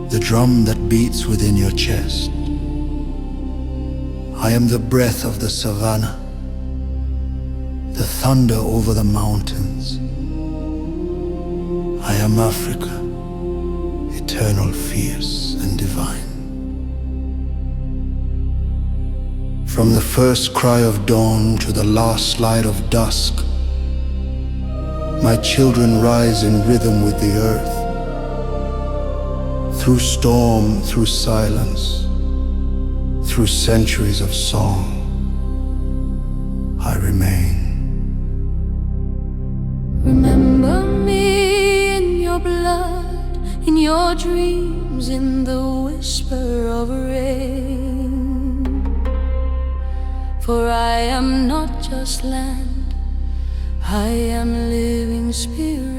the drum that beats within your chest. I am the breath of the savannah, the thunder over the mountains. I am Africa, eternal, fierce, and divine. From the first cry of dawn to the last light of dusk, my children rise in rhythm with the earth. Through storm, through silence, through centuries of song, I remain. Remember me in your blood, in your dreams, in the whisper of rain. For I am not just land, I am living spirit.